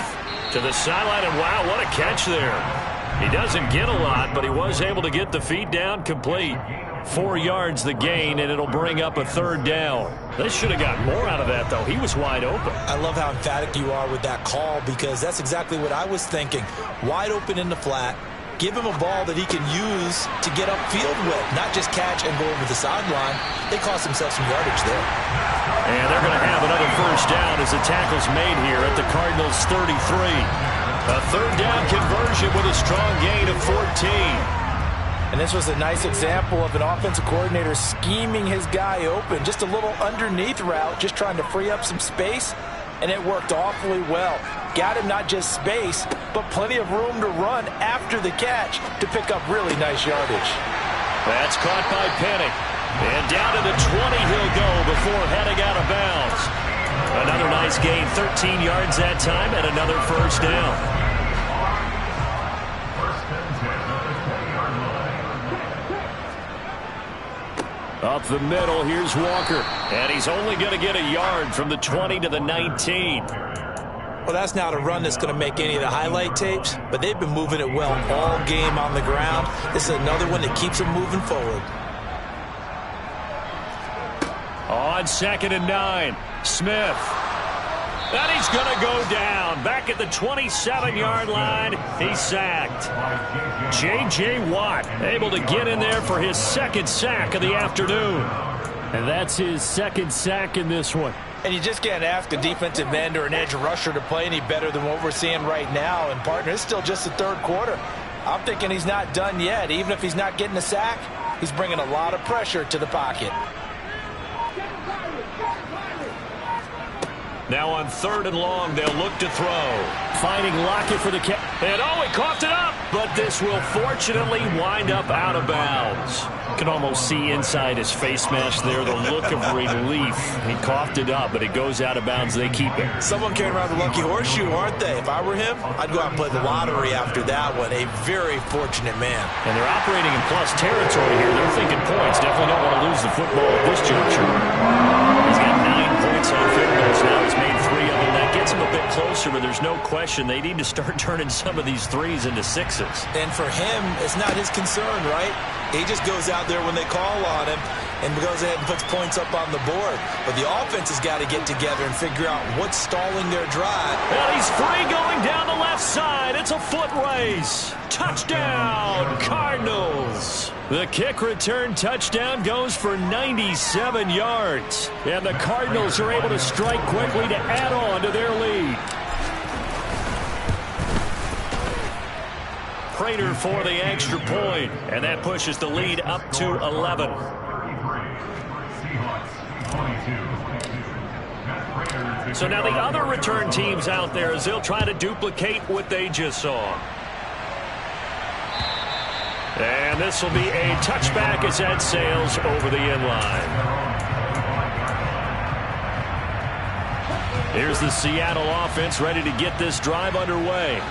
to the sideline, and wow, what a catch there. He doesn't get a lot, but he was able to get the feet down complete. 4 yards the gain, and it'll bring up a 3rd down. They should have got more out of that, though. He was wide open. I love how emphatic you are with that call, because that's exactly what I was thinking. Wide open in the flat. Give him a ball that he can use to get upfield with, not just catch and go over the sideline. They cost themselves some yardage there. And they're going to have another 1st down as the tackle's made here at the Cardinals' 33. A 3rd down conversion with a strong gain of 14. And this was a nice example of an offensive coordinator scheming his guy open. Just a little underneath route, just trying to free up some space, and it worked awfully well. Got him not just space, but plenty of room to run after the catch to pick up really nice yardage. That's caught by Penny. And down to the 20 he'll go before heading out of bounds. Another nice gain, 13 yards that time, and another 1st down. Up the middle, here's Walker. And he's only going to get a yard from the 20 to the 19. Well, that's not a run that's going to make any of the highlight tapes, but they've been moving it well all game on the ground. This is another one that keeps them moving forward. On 2nd and 9, Smith. And he's going to go down. Back at the 27-yard line, he's sacked. J.J. Watt able to get in there for his second sack of the afternoon. And that's his second sack in this one. And you just can't ask a defensive end or an edge rusher to play any better than what we're seeing right now. And, partner, it's still just the third quarter. I'm thinking he's not done yet. Even if he's not getting a sack, he's bringing a lot of pressure to the pocket. Now on 3rd and long, they'll look to throw. Finding Lockett for the catch. And oh, he coughed it up. But this will fortunately wind up out of bounds. You can almost see inside his face mask there the look of relief. He coughed it up, but it goes out of bounds. They keep it. Someone carrying around the lucky horseshoe, aren't they? If I were him, I'd go out and play the lottery after that one. A very fortunate man. And they're operating in plus territory here. They're thinking points. Definitely don't want to lose the football at this juncture. He's got 9 points on field goals now. He's made 3 of them. That gets him a bit closer, but there's no question they need to start turning some of these 3s into 6s. And for him, it's not his concern, right? He just goes out there when they call on him and goes ahead and puts points up on the board. But the offense has got to get together and figure out what's stalling their drive. And he's free going down the left side. It's a foot race. Touchdown, Cardinals. The kick return touchdown goes for 97 yards. And the Cardinals are able to strike quickly to add on to their lead. Prater for the extra point, and that pushes the lead up to 11. So now the other return teams out there as they'll try to duplicate what they just saw. And this will be a touchback as that sails over the end line. Here's the Seattle offense ready to get this drive underway.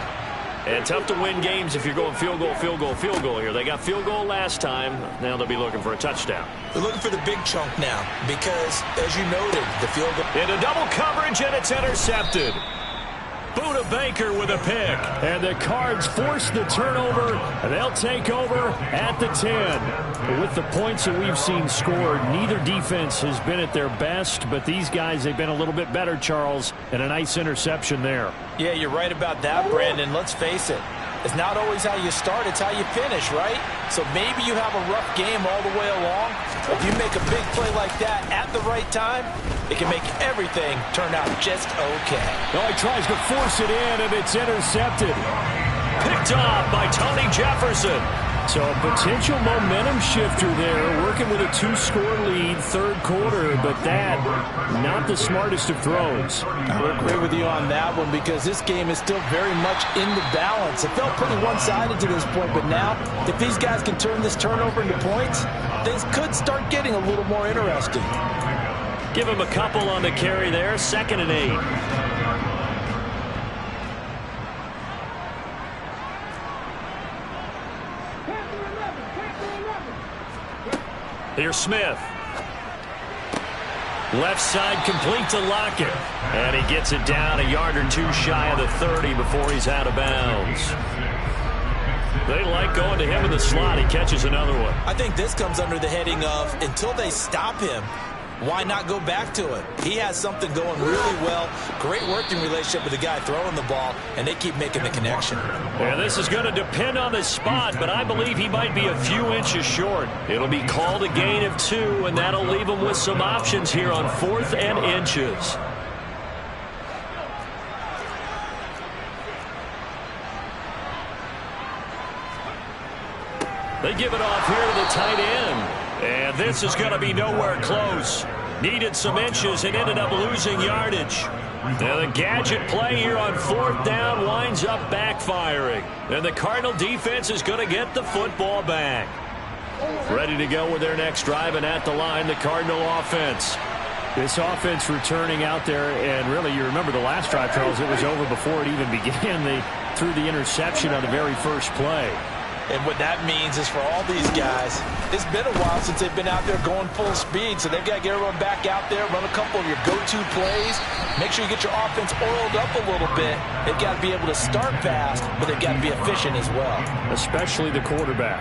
And tough to win games if you're going field goal, field goal, field goal here. They got field goal last time. Now they'll be looking for a touchdown. They're looking for the big chunk now because, as you noted, the field goal. Into double coverage, and it's intercepted. Buda Baker with a pick. And the Cards force the turnover. And they'll take over at the 10. But with the points that we've seen scored, neither defense has been at their best. But these guys, they've been a little bit better, Charles. And a nice interception there. Yeah, you're right about that, Brandon. Let's face it. It's not always how you start, it's how you finish, right? So maybe you have a rough game all the way along. If you make a big play like that at the right time, it can make everything turn out just okay. Oh, he tries to force it in, and it's intercepted. Picked off by Tony Jefferson. So a potential momentum shifter there, working with a 2-score lead, third quarter, but that, not the smartest of throws. I would agree with you on that one because this game is still very much in the balance. It felt pretty one-sided to this point, but now, if these guys can turn this turnover into points, things could start getting a little more interesting. Give him a couple on the carry there, 2nd and 8. Here's Smith. Left side complete to Lockett. And he gets it down a yard or 2 shy of the 30 before he's out of bounds. They like going to him in the slot. He catches another one. I think this comes under the heading of until they stop him, why not go back to it? He has something going really well. Great working relationship with the guy throwing the ball, and they keep making the connection. And this is going to depend on the spot, but I believe he might be a few inches short. It'll be called a gain of 2, and that'll leave him with some options here on 4th and inches. They give it off here to the tight end. And this is going to be nowhere close. Needed some inches and ended up losing yardage. Now the gadget play here on 4th down winds up backfiring. And the Cardinal defense is going to get the football back. Ready to go with their next drive, and at the line, the Cardinal offense. This offense returning out there, and really, you remember the last drive, Charles, it was over before it even began. They threw the interception on the very first play. And what that means is for all these guys, it's been a while since they've been out there going full speed, so they've got to get everyone back out there, run a couple of your go-to plays, make sure you get your offense oiled up a little bit. They've got to be able to start fast, but they've got to be efficient as well. Especially the quarterback.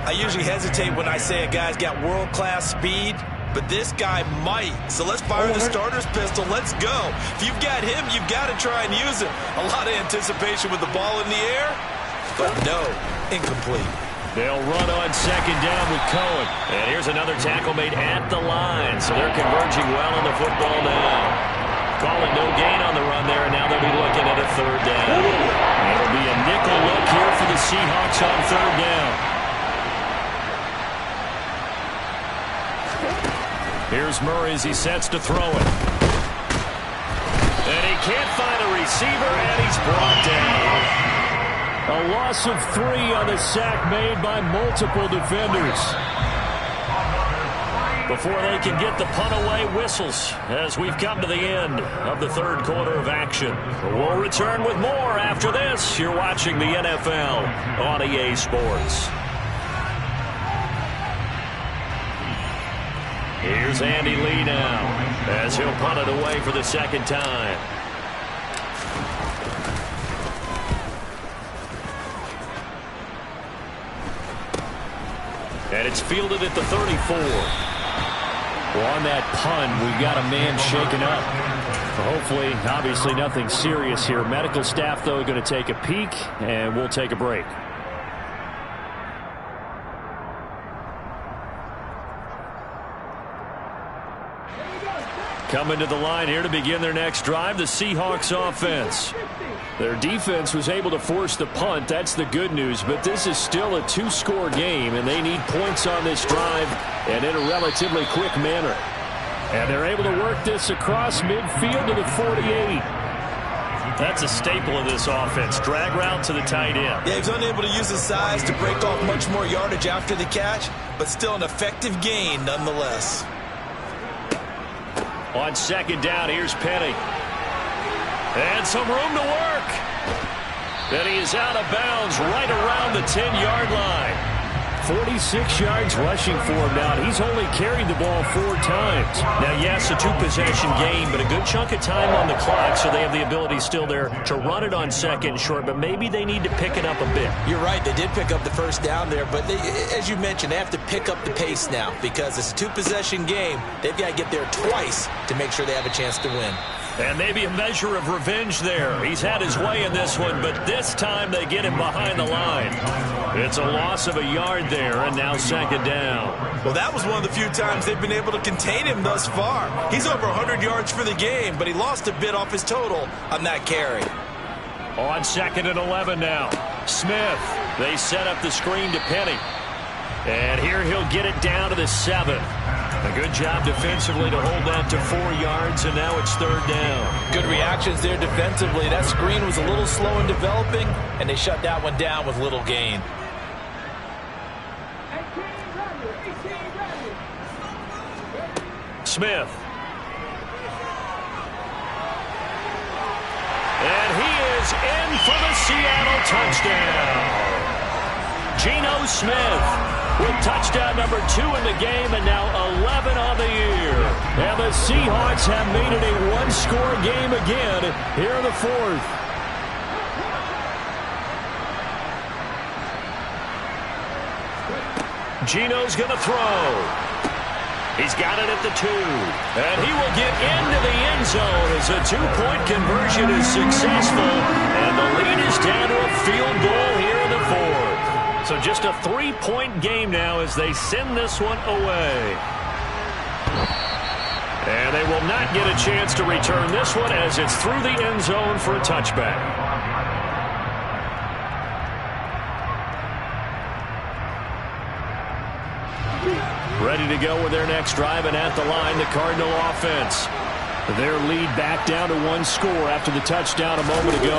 I usually hesitate when I say a guy's got world-class speed. but this guy might. So let's fire the starter's pistol. Let's go. If you've got him, you've got to try and use it. A lot of anticipation with the ball in the air, but no, incomplete. They'll run on second down with Cohen. And here's another tackle made at the line. So they're converging well on the football now. Calling no gain on the run there, and now they'll be looking at a third down. It'll be a nickel look here for the Seahawks on third down. Here's Murray as he sets to throw it. And he can't find a receiver, and he's brought down. A loss of 3 on the sack made by multiple defenders. Before they can get the punt away, whistles as we've come to the end of the third quarter of action. We'll return with more after this. You're watching the NFL on EA Sports. Here's Andy Lee now as he'll punt it away for the second time. And it's fielded at the 34. Well, on that punt, we've got a man shaken up. Hopefully, obviously nothing serious here. Medical staff, though, going to take a peek, and we'll take a break. Coming to the line here to begin their next drive, the Seahawks offense. Their defense was able to force the punt. That's the good news, but this is still a 2-score game, and they need points on this drive and in a relatively quick manner. And they're able to work this across midfield to the 48. That's a staple of this offense. Drag route to the tight end. Yeah, he's unable to use his size to break off much more yardage after the catch, but still an effective gain nonetheless. On second down, here's Penny. And some room to work. Then he is out of bounds right around the 10-yard line. 46 yards rushing for him now. He's only carried the ball 4 times. Now, yes, a 2-possession game, but a good chunk of time on the clock, so they have the ability still there to run it on second and short, but maybe they need to pick it up a bit. You're right. They did pick up the first down there, but they, as you mentioned, they have to pick up the pace now because it's a 2-possession game. They've got to get there twice to make sure they have a chance to win. And maybe a measure of revenge there. He's had his way in this one, but this time they get him behind the line. It's a loss of a yard there, and now second down. Well, that was one of the few times they've been able to contain him thus far. He's over 100 yards for the game, but he lost a bit off his total on that carry. On second and 11 now. Smith, they set up the screen to Penny. And here he'll get it down to the 7. A good job defensively to hold that to 4 yards, and now it's third down. Good reactions there defensively. That screen was a little slow in developing, and they shut that one down with little gain. Smith. And he is in for the Seattle touchdown. Geno Smith with touchdown number 2 in the game, and now 11 on the year. And the Seahawks have made it a 1-score game again here in the 4th. Geno's going to throw. He's got it at the 2. And he will get into the end zone as a 2-point conversion is successful. And the lead is down to a field goal here in the 4th. So just a 3-point game now as they send this one away. And they will not get a chance to return this one as it's through the end zone for a touchback. Ready to go with their next drive, and at the line, the Cardinal offense. Their lead back down to 1 score after the touchdown a moment ago.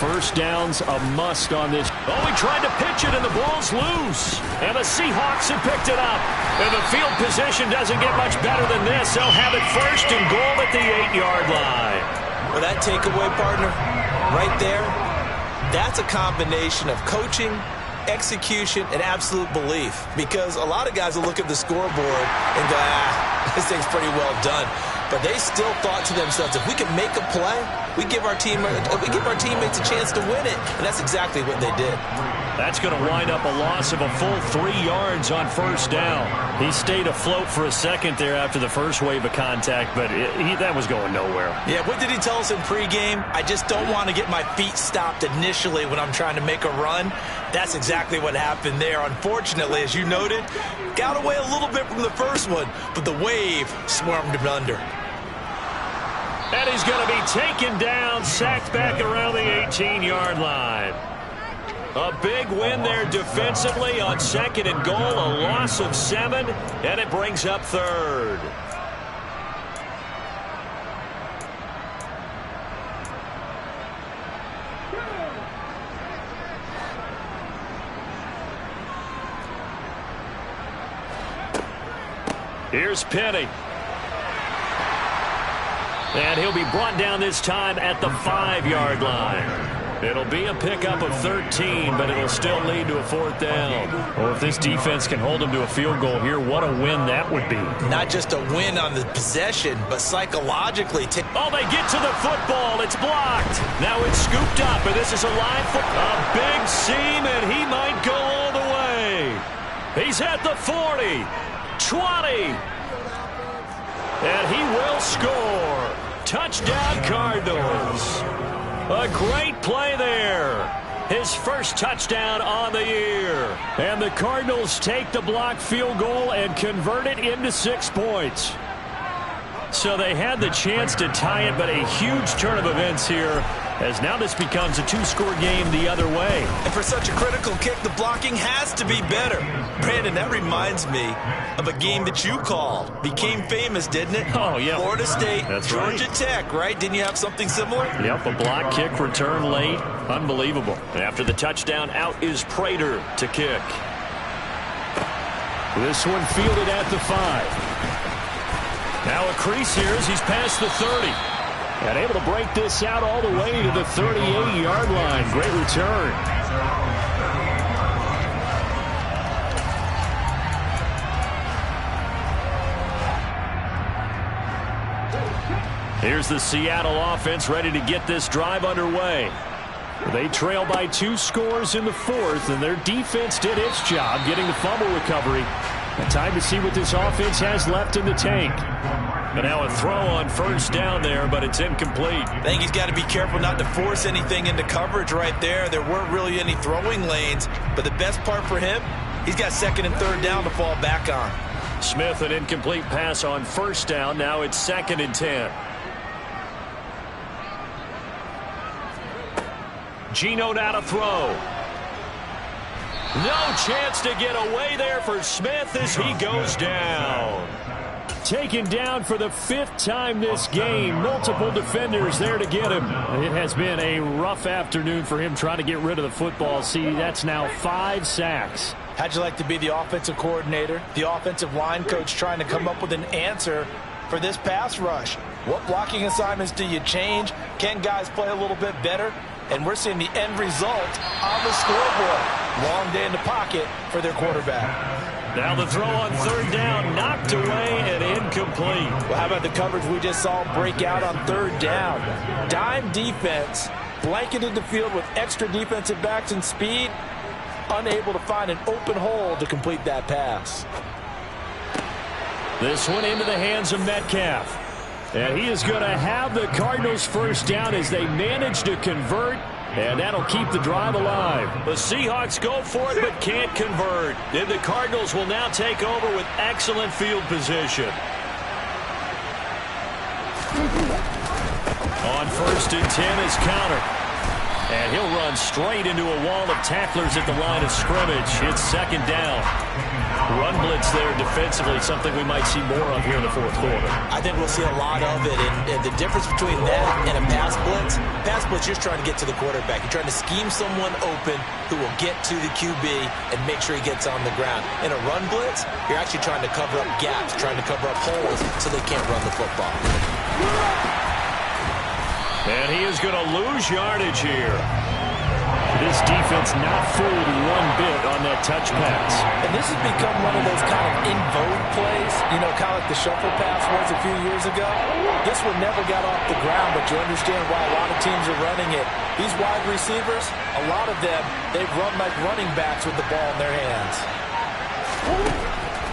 First down's a must on this. Oh, he tried to pitch it, and the ball's loose. And the Seahawks have picked it up. And the field position doesn't get much better than this. They'll have it first and goal at the 8-yard line. Well, that takeaway, partner, right there, that's a combination of coaching, execution, and absolute belief. Because a lot of guys will look at the scoreboard and go, this thing's pretty well done. But they still thought to themselves, if we can make a play, we give our teammates a chance to win it, and that's exactly what they did. That's going to wind up a loss of a full 3 yards on first down. He stayed afloat for a second there after the first wave of contact, but that was going nowhere. Yeah, what did he tell us in pregame? I just don't want to get my feet stopped initially when I'm trying to make a run. That's exactly what happened there. Unfortunately, as you noted, got away a little bit from the first one, but the wave swarmed him under. And he's going to be taken down, sacked back around the 18-yard line. A big win there defensively on 2nd and goal, a loss of 7, and it brings up 3rd. Here's Penny. And he'll be brought down this time at the 5-yard line. It'll be a pickup of 13, but it'll still lead to a 4th down. Well, if this defense can hold them to a field goal here, what a win that would be. Not just a win on the possession, but psychologically. Oh, they get to the football. It's blocked. Now it's scooped up, and this is a live football. A big seam, and he might go all the way. He's at the 40, 20, and he will score. Touchdown, Cardinals. A great play there. His first touchdown on the year. And the Cardinals take the blocked field goal and convert it into 6 points. So they had the chance to tie it, but a huge turn of events here, as now this becomes a 2-score game the other way. And for such a critical kick, the blocking has to be better. Brandon, that reminds me of a game that you called. Became famous, didn't it? Oh, yeah. Florida State, That's Georgia right. Tech, right? Didn't you have something similar? Yep, a block kick return late. Unbelievable. After the touchdown, out is Prater to kick. This one fielded at the 5. Now a crease here as he's past the 30. And able to break this out all the way to the 38-yard line. Great return. Here's the Seattle offense ready to get this drive underway. They trail by 2 scores in the 4th, and their defense did its job getting the fumble recovery. And time to see what this offense has left in the tank. But now a throw on first down there, but it's incomplete. I think he's got to be careful not to force anything into coverage right there. There weren't really any throwing lanes, but the best part for him, he's got 2nd and 3rd down to fall back on. Smith, an incomplete pass on first down. Now it's 2nd and 10. Geno now to throw. No chance to get away there for Smith as he goes down. Taken down for the 5th time this game. Multiple defenders there to get him. It has been a rough afternoon for him trying to get rid of the football. See, that's now 5 sacks. How'd you like to be the offensive coordinator, the offensive line coach trying to come up with an answer for this pass rush? What blocking assignments do you change? Can guys play a little bit better? And we're seeing the end result on the scoreboard. Long day in the pocket for their quarterback. Now the throw on 3rd down, knocked away and incomplete. Well, how about the coverage we just saw break out on 3rd down? Dime defense, blanketed the field with extra defensive backs and speed, unable to find an open hole to complete that pass. This one into the hands of Metcalf. And he is going to have the Cardinals first down as they manage to convert, and that'll keep the drive alive. The Seahawks go for it but can't convert. And the Cardinals will now take over with excellent field position. On 1st and 10 is counter. And he'll run straight into a wall of tacklers at the line of scrimmage. It's 2nd down. Run blitz there defensively, something we might see more of here in the 4th quarter. I think we'll see a lot of it, and the difference between that and a pass blitz, you're just trying to get to the quarterback. You're trying to scheme someone open who will get to the QB and make sure he gets on the ground. In a run blitz, you're actually trying to cover up gaps, trying to cover up holes so they can't run the football. And he is going to lose yardage here. This defense not fooled one bit on that that touch pass. And this has become one of those kind of in vogue plays, kind of like the shuffle pass was a few years ago. This one never got off the ground, but you understand why a lot of teams are running it. These wide receivers, a lot of them, they've run like running backs with the ball in their hands.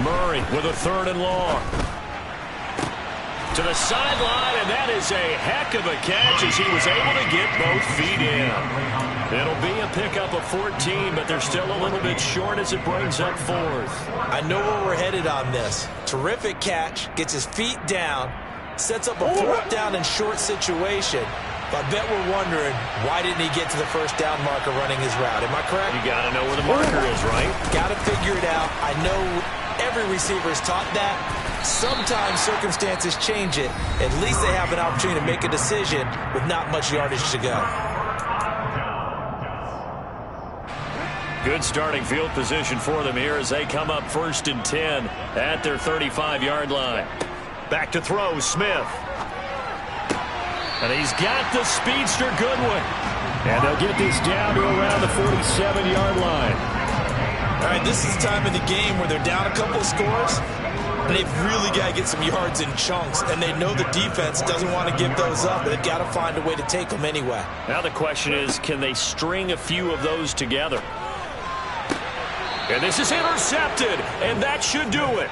Murray with a 3rd and long. To the sideline, and that is a heck of a catch as he was able to get both feet in. It'll be a pickup of 14, but they're still a little bit short as it brings up 4th. I know where we're headed on this. Terrific catch, gets his feet down, sets up a 4th down and short situation. But I bet we're wondering, why didn't he get to the 1st down marker running his route? Am I correct? You got to know where the marker is, right? Got to figure it out. I know every receiver is taught that. Sometimes circumstances change it. At least they have an opportunity to make a decision with not much yardage to go. Good starting field position for them here as they come up 1st and 10 at their 35-yard line. Back to throw, Smith. And he's got the speedster Goodwin. And they'll get this down to around the 47-yard line. All right, this is the time of the game where they're down a couple of scores. And they've really got to get some yards in chunks. And they know the defense doesn't want to give those up. But they've got to find a way to take them anyway. Now the question is, can they string a few of those together? And this is intercepted, and that should do it.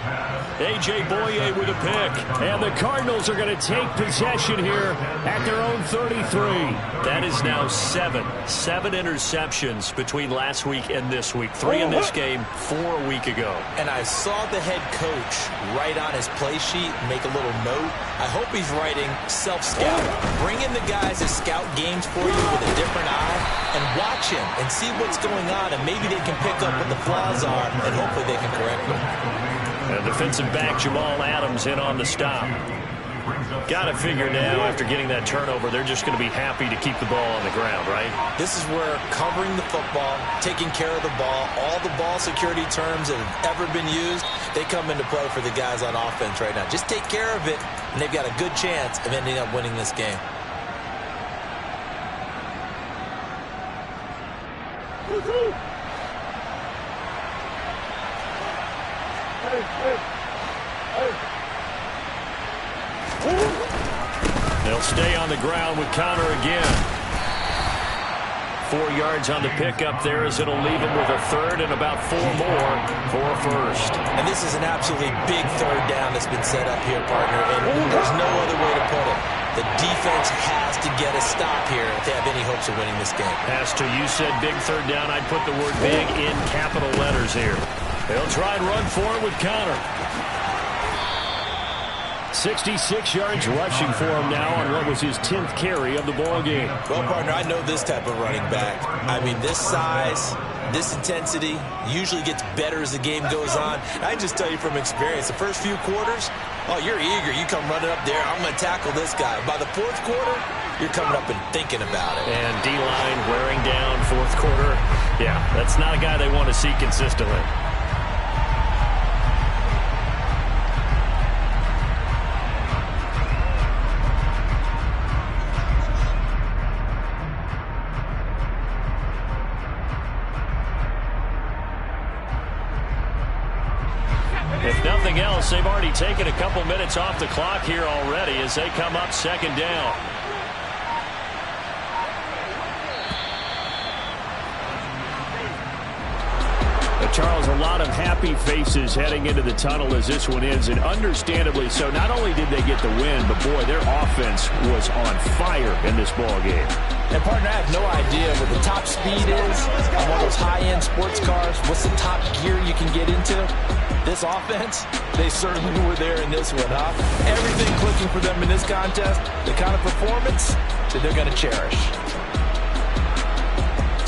A.J. Boye with a pick. And the Cardinals are going to take possession here at their own 33. That is now 7 interceptions between last week and this week. 3 in this game, 4 a week ago. And I saw the head coach write on his play sheet, make a little note. I hope he's writing self-scout. Bring in the guys that scout games for you with a different eye and watch him and see what's going on, and maybe they can pick up what the flaws are, and hopefully they can correct them. And defensive back Jamal Adams in on the stop. Got to figure now, after getting that turnover, they're just going to be happy to keep the ball on the ground, right? This is where covering the football, taking care of the ball, all the ball security terms that have ever been used, they come into play for the guys on offense right now. Just take care of it, and they've got a good chance of ending up winning this game. They'll stay on the ground with Connor again. 4 yards on the pickup there as it'll leave him with a 3rd and about 4 more for a 1st. And this is an absolutely big 3rd down that's been set up here, partner, and there's no other way to put it. The defense has to get a stop here if they have any hopes of winning this game. Has to. You said big 3rd down. I'd put the word big in capital letters here. They'll try and run for it with Connor. 66 yards rushing for him now on what was his 10th carry of the ball game. Well, partner, I know this type of running back. I mean, this size, this intensity usually gets better as the game goes on. I just tell you from experience, the first few quarters, oh, you're eager. You come running up there, I'm going to tackle this guy. By the 4th quarter, you're coming up and thinking about it. And D-line wearing down 4th quarter. Yeah, that's not a guy they want to see consistently. If nothing else, they've already taken a couple minutes off the clock here already as they come up 2nd down. Charles, a lot of happy faces heading into the tunnel as this one ends, and understandably so. Not only did they get the win, but boy, their offense was on fire in this ball game. And partner, I have no idea what the top speed is on one of those high-end sports cars. What's the top gear you can get into? This offense, they certainly were there in this one, huh? Everything clicking for them in this contest, the kind of performance that they're going to cherish.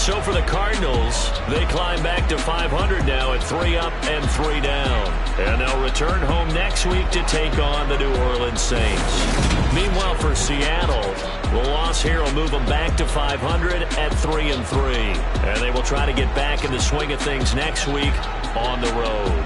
So for the Cardinals, they climb back to 500 now at 3 up and 3 down. And they'll return home next week to take on the New Orleans Saints. Meanwhile, for Seattle, the loss here will move them back to 500 at 3 and 3. And they will try to get back in the swing of things next week on the road.